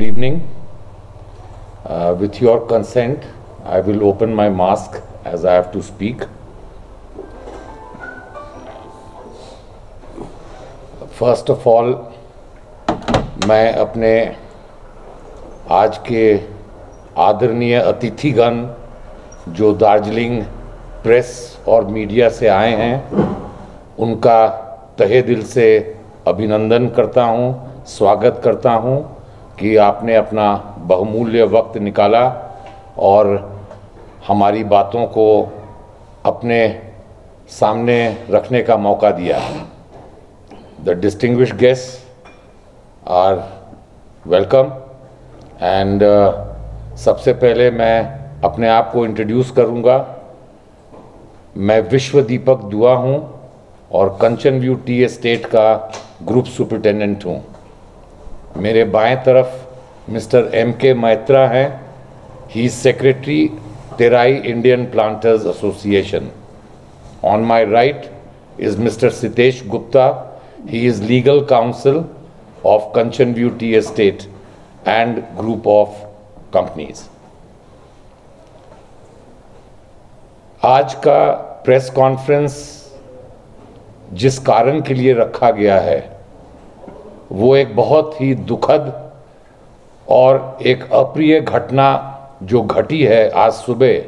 evening. With your consent, I will open my mask as I have to speak. First of all, मैं अपने आज के आदरणीय अतिथिगण जो दार्जिलिंग प्रेस और मीडिया से आए हैं, उनका तहे दिल से अभिनंदन करता हूं, स्वागत करता हूं कि आपने अपना बहुमूल्य वक्त निकाला और हमारी बातों को अपने सामने रखने का मौका दिया। The distinguished guests are welcome and सबसे पहले मैं अपने आप को इंट्रोड्यूस करूंगा। मैं विश्व दीपक दुआ हूं और कंचन व्यू टी एस्टेट का ग्रुप सुपरिटेंडेंट हूं। मेरे बाएं तरफ मिस्टर M.K. मैत्रा हैं। He is secretary Terai Indian planters association. On my right is mister Sitesh Gupta. He is legal council of Kanchan view tea estate and group of companies. आज का press conference जिस कारण के लिए रखा गया है वो एक बहुत ही दुखद और एक अप्रिय घटना जो घटी है आज सुबह,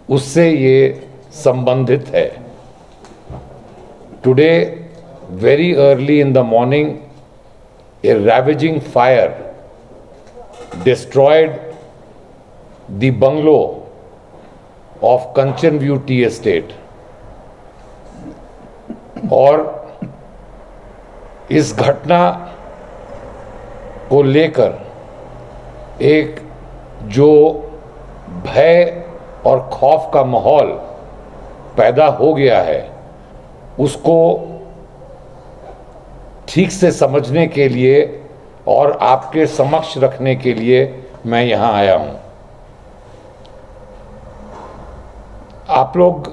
उससे ये संबंधित है। Today very early in the morning A ravaging fire destroyed the bungalow of Kanchan View Tea Estate और इस घटना को लेकर एक जो भय और खौफ का माहौल पैदा हो गया है, उसको ठीक से समझने के लिए और आपके समक्ष रखने के लिए मैं यहाँ आया हूँ। आप लोग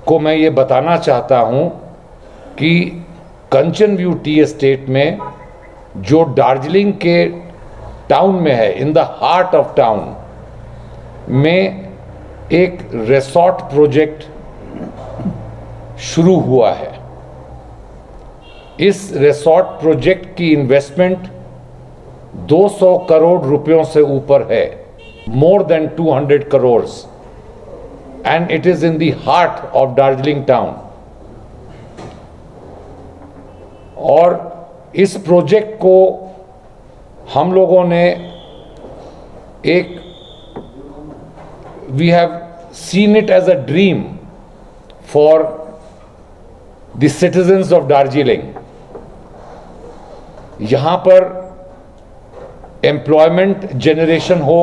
को मैं ये बताना चाहता हूँ कि कंचन व्यू टी एस्टेट में जो दार्जिलिंग के टाउन में है, in the heart of town में एक रिसोर्ट प्रोजेक्ट शुरू हुआ है। इस रिसोर्ट प्रोजेक्ट की इन्वेस्टमेंट 200 करोड़ रुपयों से ऊपर है, more than 200 crore, and it is in the heart of Darjeeling town. और इस प्रोजेक्ट को हम लोगों ने we have seen it as a dream for the citizens of Darjeeling. यहां पर एम्प्लॉयमेंट जनरेशन हो,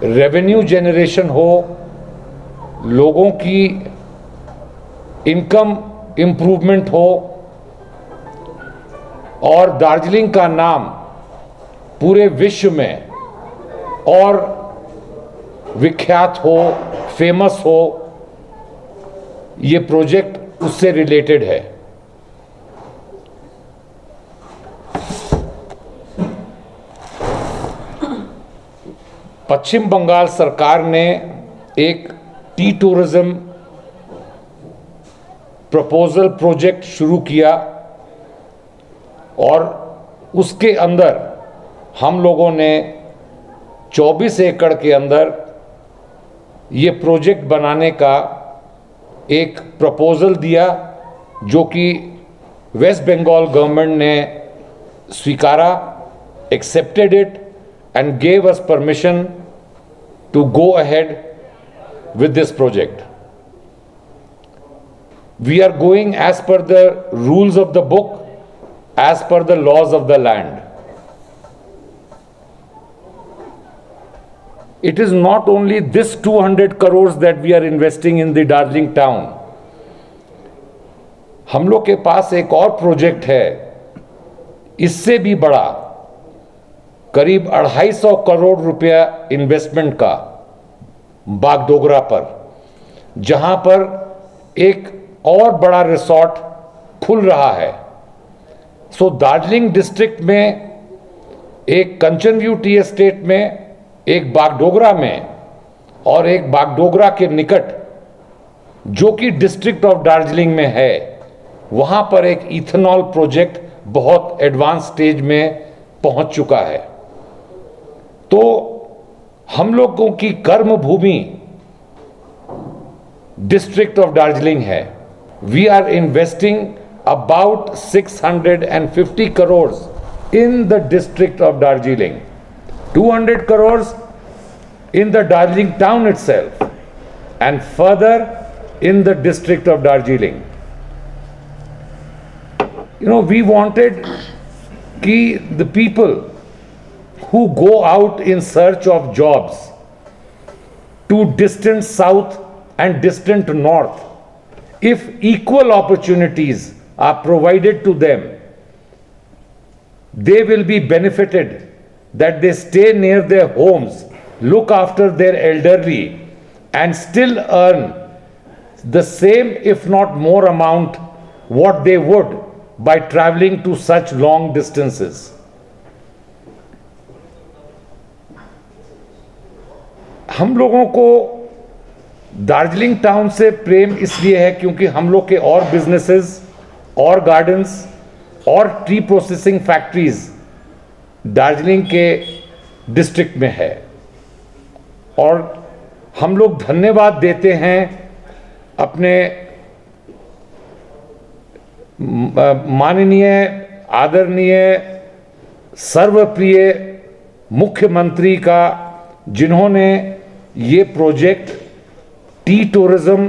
रेवेन्यू जनरेशन हो, लोगों की इनकम इंप्रूवमेंट हो और दार्जिलिंग का नाम पूरे विश्व में और विख्यात हो, फेमस हो। ये प्रोजेक्ट उससे रिलेटेड है। पश्चिम बंगाल सरकार ने एक टी टूरिज्म प्रपोजल प्रोजेक्ट शुरू किया और उसके अंदर हम लोगों ने 24 एकड़ के अंदर ये प्रोजेक्ट बनाने का एक प्रपोजल दिया, जो कि वेस्ट बंगाल गवर्नमेंट ने स्वीकारा, accepted it and gave us permission to go ahead with this project. We are going as per the rules of the book, as per the laws of the land. It is not only this 200 crores that we are investing in the Darjeeling town. हम लोग के पास एक और project है, इससे भी बड़ा, करीब 250 करोड़ रुपया इन्वेस्टमेंट का, बागडोगरा पर, जहां पर एक और बड़ा रिसोर्ट खुल रहा है। सो दार्जिलिंग डिस्ट्रिक्ट में एक कंचनव्यू टी एस्टेट में, एक बागडोगरा में और एक बागडोगरा के निकट जो कि डिस्ट्रिक्ट ऑफ दार्जिलिंग में है, वहां पर एक इथेनॉल प्रोजेक्ट बहुत एडवांस स्टेज में पहुंच चुका है। तो हम लोगों की कर्म भूमि डिस्ट्रिक्ट ऑफ दार्जिलिंग है। We are investing about 650 crore in the district of Darjeeling, 200 crore in the Darjeeling town itself and further in the district of Darjeeling. You know, we wanted कि the people who go out in search of jobs to distant south and distant north, if equal opportunities are provided to them, they will be benefited, that they stay near their homes, look after their elderly and still earn the same if not more amount what they would by traveling to such long distances. हम लोगों को Darjeeling town से प्रेम इसलिए है क्योंकि हम लोग के और बिजनेसेस और गार्डन्स और ट्री प्रोसेसिंग फैक्ट्रीज दार्जिलिंग के डिस्ट्रिक्ट में है। और हम लोग धन्यवाद देते हैं अपने माननीय आदरणीय सर्वप्रिय मुख्यमंत्री का, जिन्होंने ये प्रोजेक्ट टी टूरिज्म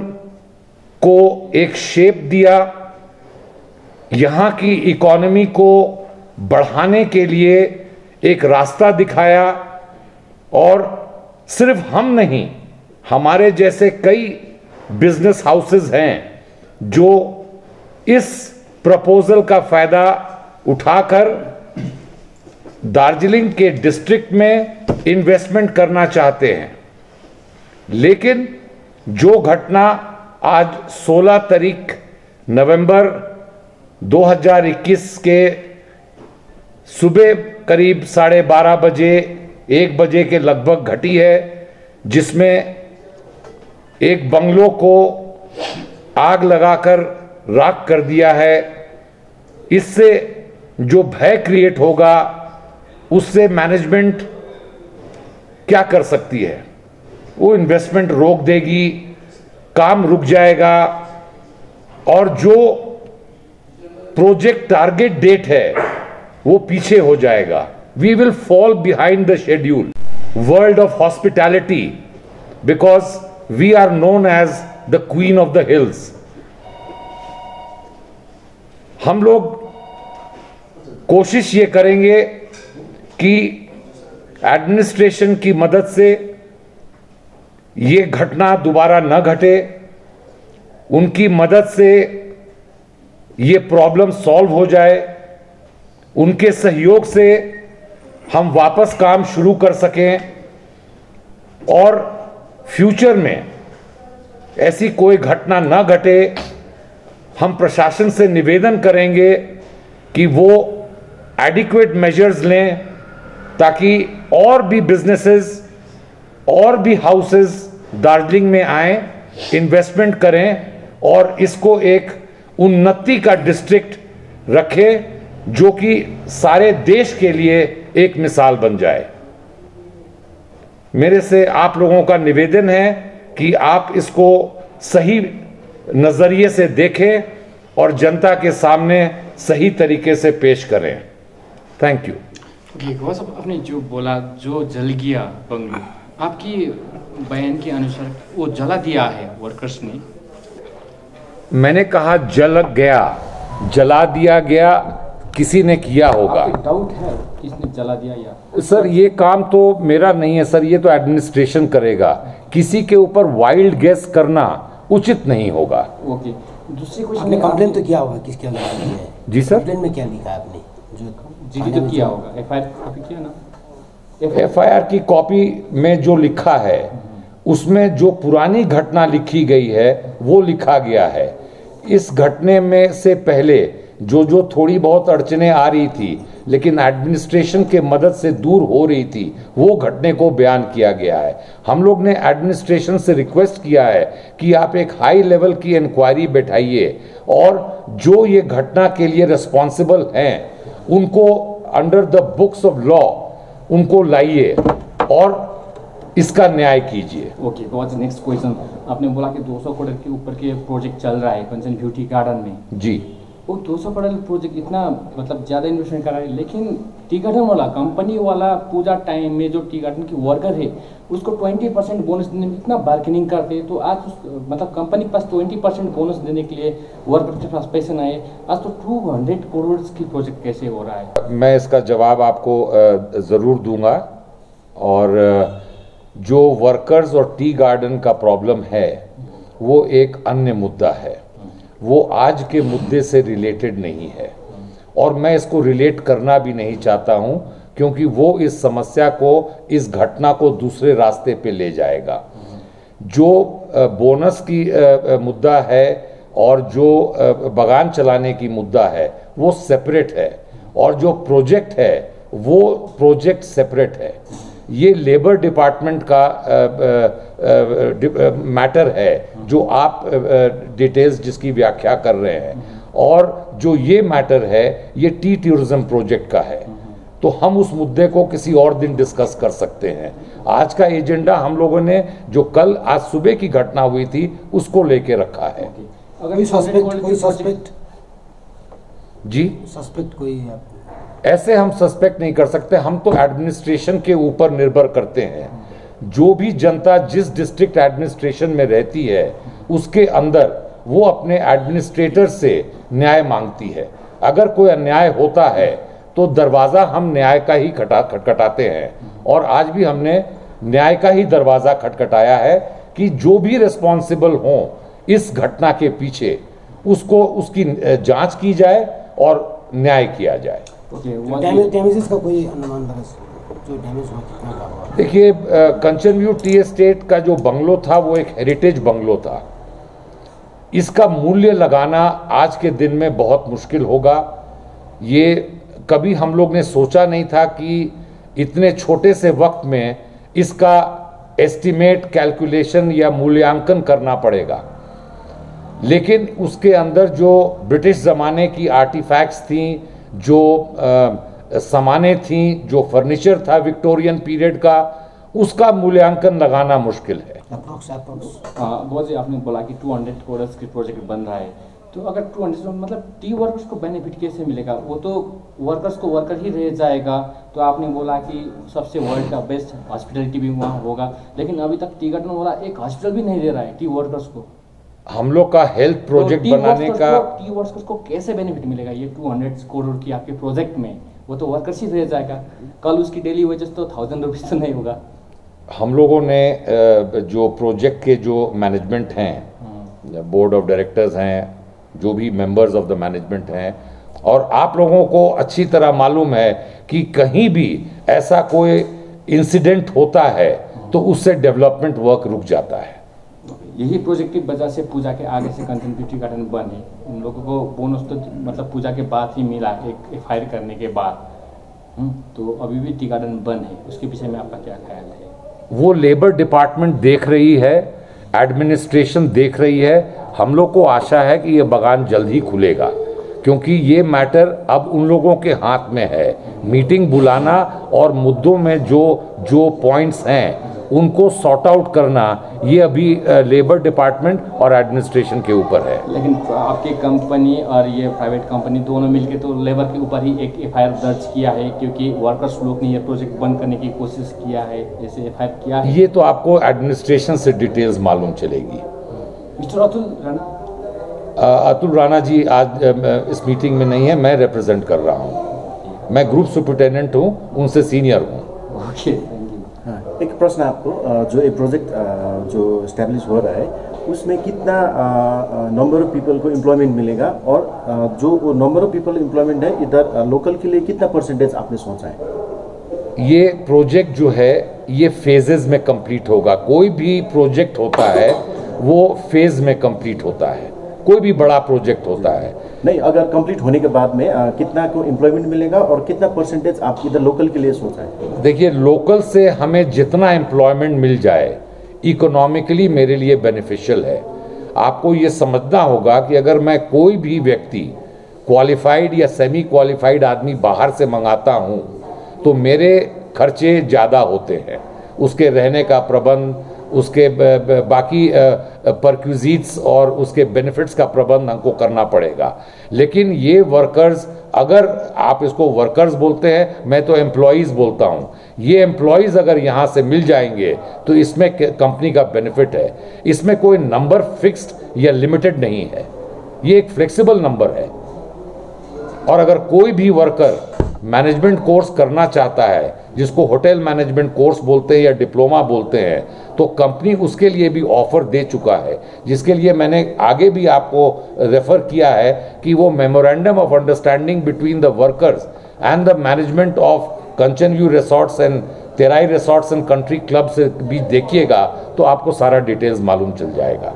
को एक शेप दिया, यहाँ की इकोनॉमी को बढ़ाने के लिए एक रास्ता दिखाया। और सिर्फ हम नहीं, हमारे जैसे कई बिजनेस हाउसेस हैं जो इस प्रपोजल का फायदा उठाकर दार्जिलिंग के डिस्ट्रिक्ट में इन्वेस्टमेंट करना चाहते हैं। लेकिन जो घटना आज 16 तारीख नवंबर 2021 के सुबह करीब 12:30 बजे 1 बजे के लगभग घटी है, जिसमें एक बंगलों को आग लगाकर राख कर दिया है, इससे जो भय क्रिएट होगा उससे मैनेजमेंट क्या कर सकती है? वो इन्वेस्टमेंट रोक देगी, काम रुक जाएगा और जो प्रोजेक्ट टारगेट डेट है वो पीछे हो जाएगा। We will fall behind the schedule. World of hospitality, because we are known as the Queen of the Hills. हम लोग कोशिश ये करेंगे कि एडमिनिस्ट्रेशन की मदद से ये घटना दोबारा न घटे, उनकी मदद से ये प्रॉब्लम सॉल्व हो जाए, उनके सहयोग से हम वापस काम शुरू कर सकें और फ्यूचर में ऐसी कोई घटना न घटे। हम प्रशासन से निवेदन करेंगे कि वो एडिक्वेट मेजर्स लें ताकि और भी बिजनेसेस और भी हाउसेस दार्जिलिंग में आएं, इन्वेस्टमेंट करें और इसको एक उन्नति का डिस्ट्रिक्ट रखें जो कि सारे देश के लिए एक मिसाल बन जाए। मेरे से आप लोगों का निवेदन है कि आप इसको सही नजरिए से देखें और जनता के सामने सही तरीके से पेश करें। Thank you. आपने जो बोला जो जल गया बंगलो, आपकी बयान के अनुसार वो जला दिया है वर्कर्स ने? मैंने कहा जल गया, जला दिया गया, किसी ने किया होगा। डाउट है किसने जला दिया या? सर ये काम तो मेरा नहीं है सर, ये तो एडमिनिस्ट्रेशन करेगा। किसी के ऊपर वाइल्ड गेस करना उचित नहीं होगा। ओके, दूसरी क्वेश्चन, आपने कंप्लेन तो किया होगा किसके अंदर है? जी सर, कंप्लेन में क्या लिखा है आपने? जो जी तो किया होगा, एफआईआर कॉपी किया ना? एफआईआर की कॉपी में जो लिखा है उसमें जो पुरानी घटना लिखी गई है वो लिखा गया है। इस घटने में से पहले जो थोड़ी बहुत अड़चने आ रही थी लेकिन एडमिनिस्ट्रेशन के मदद से दूर हो रही थी, वो घटने को बयान किया गया है। हम लोग ने एडमिनिस्ट्रेशन से रिक्वेस्ट किया है कि आप एक हाई लेवल की इंक्वायरी बैठाइए और जो ये घटना के लिए रिस्पॉन्सिबल हैं उनको under the books of law उनको लाइए और इसका न्याय कीजिए। Okay, what's next question. आपने बोला कि 200 करोड़ के ऊपर के प्रोजेक्ट चल रहा है कंचन ब्यूटी गार्डन में। जी, वो 200 करोड़ प्रोजेक्ट इतना मतलब ज़्यादा इन्वेस्टमेंट कर रहा है, लेकिन टी गार्डन वाला कंपनी वाला पूजा टाइम में जो टी गार्डन की वर्कर है उसको 20% बोनस देने में इतना बार्गेनिंग करते हैं। तो आज मतलब कंपनी के पास 20% बोनस देने के लिए वर्कर के पास पैसे नहीं है, आज तो 200 करोड़ की प्रोजेक्ट कैसे हो रहा है? मैं इसका जवाब आपको ज़रूर दूंगा। और जो वर्कर्स और टी गार्डन का प्रॉब्लम है वो एक अन्य मुद्दा है, वो आज के मुद्दे से रिलेटेड नहीं है और मैं इसको रिलेट करना भी नहीं चाहता हूं क्योंकि वो इस समस्या को, इस घटना को दूसरे रास्ते पे ले जाएगा। जो बोनस की मुद्दा है और जो बागान चलाने की मुद्दा है वो सेपरेट है और जो प्रोजेक्ट है वो प्रोजेक्ट सेपरेट है। ये लेबर डिपार्टमेंट का मैटर है जो आप डिटेल्स जिसकी व्याख्या कर रहे हैं, और जो ये मैटर है ये टी टूरिज्म प्रोजेक्ट का है। तो हम उस मुद्दे को किसी और दिन डिस्कस कर सकते हैं। आज का एजेंडा हम लोगों ने जो कल आज सुबह की घटना हुई थी उसको लेके रखा है। कोई सस्पेक्ट जी, सस्पेक्ट कोई ऐसे हम सस्पेक्ट नहीं कर सकते। हम तो एडमिनिस्ट्रेशन के ऊपर निर्भर करते हैं। जो भी जनता जिस डिस्ट्रिक्ट एडमिनिस्ट्रेशन में रहती है उसके अंदर वो अपने एडमिनिस्ट्रेटर से न्याय मांगती है। अगर कोई अन्याय होता है तो दरवाज़ा हम न्याय का ही खटखटाते हैं और आज भी हमने न्याय का ही दरवाज़ा खटखटाया है कि जो भी रिस्पॉन्सिबल हों इस घटना के पीछे उसको उसकी जांच की जाए और न्याय किया जाए। डैमेजेस का कोई अनुमान जो डैमेज हुआ कितना का हुआ? देखिए, कंचन व्यू टी एस्टेट का जो बंगलो था वो एक हेरिटेज बंगलो था। इसका मूल्य लगाना आज के दिन में बहुत मुश्किल होगा। ये कभी हम लोग ने सोचा नहीं था कि इतने छोटे से वक्त में इसका एस्टिमेट, कैलकुलेशन या मूल्यांकन करना पड़ेगा। लेकिन उसके अंदर जो ब्रिटिश ज़माने की आर्टिफैक्ट्स थी, जो सामानें थी, जो फर्नीचर था विक्टोरियन पीरियड का, उसका मूल्यांकन लगाना मुश्किल है। बहुत आपने बोला कि 200 करोड़ की प्रोजेक्ट बन रहा है, तो अगर 200 मतलब टी वर्कर्स को बेनिफिट कैसे मिलेगा? वो तो वर्कर्स को वर्कर ही रह जाएगा। तो आपने बोला कि सबसे वर्ल्ड का बेस्ट हॉस्पिटलिटी भी वहाँ होगा, लेकिन अभी तक टी गार्डन वाला एक हॉस्पिटल भी नहीं दे रहा है टी वर्कर्स को। हम लोग का हेल्थ प्रोजेक्ट बनाने का टी वर्कर्स को कैसे बेनिफिट मिलेगा? ये 200 करोड़ की आपके प्रोजेक्ट में वो तो वर्कर्स ही रह जाएगा, कल उसकी डेली वेजेस तो 1000 रुपीज़ तो नहीं होगा। हम लोगों ने जो प्रोजेक्ट के जो मैनेजमेंट हैं, बोर्ड ऑफ डायरेक्टर्स हैं, जो भी मेंबर्स ऑफ द मैनेजमेंट हैं, और आप लोगों को अच्छी तरह मालूम है कि कहीं भी ऐसा कोई इंसिडेंट होता है तो उससे डेवलपमेंट वर्क रुक जाता है। यही प्रोजेक्ट की वजह से पूजा के आगे से कंचन ब्यूटी गार्डन बने। उन लोगों को बोनस तो मतलब पूजा के बाद ही मिला, एक एफआईआर करने के बाद। तो अभी भी टी गार्डन बंद है, उसके विषय में आपका क्या ख्याल है? वो लेबर डिपार्टमेंट देख रही है, एडमिनिस्ट्रेशन देख रही है। हम लोग को आशा है कि ये बागान जल्द ही खुलेगा, क्योंकि ये मैटर अब उन लोगों के हाथ में है। मीटिंग बुलाना और मुद्दों में जो पॉइंट्स हैं उनको सॉर्ट आउट करना, ये अभी लेबर डिपार्टमेंट और एडमिनिस्ट्रेशन के ऊपर है। लेकिन आपकी कंपनी और ये प्राइवेट कंपनी दोनों मिलकर तो लेबर के ऊपर ही एक एफआईआर दर्ज किया है, क्योंकि वर्कर्स लोग ने ये प्रोजेक्ट बंद करने की कोशिश किया है, जैसे एफआईआर किया है। ये तो आपको एडमिनिस्ट्रेशन से डिटेल्स मालूम चलेगी। मिस्टर अतुल राणा, अतुल राणा जी आज इस मीटिंग में नहीं है, मैं रिप्रेजेंट कर रहा हूँ। मैं ग्रुप सुपरिटेंडेंट हूँ, उनसे सीनियर हूँ। ओके, एक प्रश्न आपको, जो ये प्रोजेक्ट जो इस्टेब्लिश हो रहा है उसमें कितना नंबर ऑफ पीपल को एम्प्लॉयमेंट मिलेगा, और जो नंबर ऑफ पीपल एम्प्लॉयमेंट है इधर लोकल के लिए कितना परसेंटेज आपने सोचा है? ये प्रोजेक्ट जो है ये फेजेस में कंप्लीट होगा। कोई भी प्रोजेक्ट होता है वो फेज में कंप्लीट होता है। कोई भी बड़ा प्रोजेक्ट होता है। नहीं, अगर कंप्लीट होने के बाद में कितना को एम्प्लॉयमेंट मिलेगा और कितना परसेंटेज आप इधर लोकल के लिए सोचा है? देखिए, लोकल से हमें जितना एम्प्लॉयमेंट मिल जाए इकोनॉमिकली मेरे लिए बेनिफिशियल है। आपको ये समझना होगा कि अगर मैं कोई भी व्यक्ति क्वालिफाइड या सेमी क्वालिफाइड आदमी बाहर से मंगाता हूँ तो मेरे खर्चे ज़्यादा होते हैं, उसके रहने का प्रबंध, उसके बाकी परक्यूजिट्स और उसके बेनिफिट्स का प्रबंध हमको करना पड़ेगा। लेकिन ये वर्कर्स, अगर आप इसको वर्कर्स बोलते हैं, मैं तो एम्प्लॉयज़ बोलता हूँ, ये एम्प्लॉयज़ अगर यहाँ से मिल जाएंगे तो इसमें कंपनी का बेनिफिट है। इसमें कोई नंबर फिक्स्ड या लिमिटेड नहीं है, ये एक फ्लेक्सिबल नंबर है। और अगर कोई भी वर्कर मैनेजमेंट कोर्स करना चाहता है, जिसको होटल मैनेजमेंट कोर्स बोलते हैं या डिप्लोमा बोलते हैं, तो कंपनी उसके लिए भी ऑफर दे चुका है, जिसके लिए मैंने आगे भी आपको रेफर किया है कि वो memorandum of understanding between the workers and the management of Kanchan view resorts and Terai resorts and country club से भी देखिएगा तो आपको सारा डिटेल्स मालूम चल जाएगा।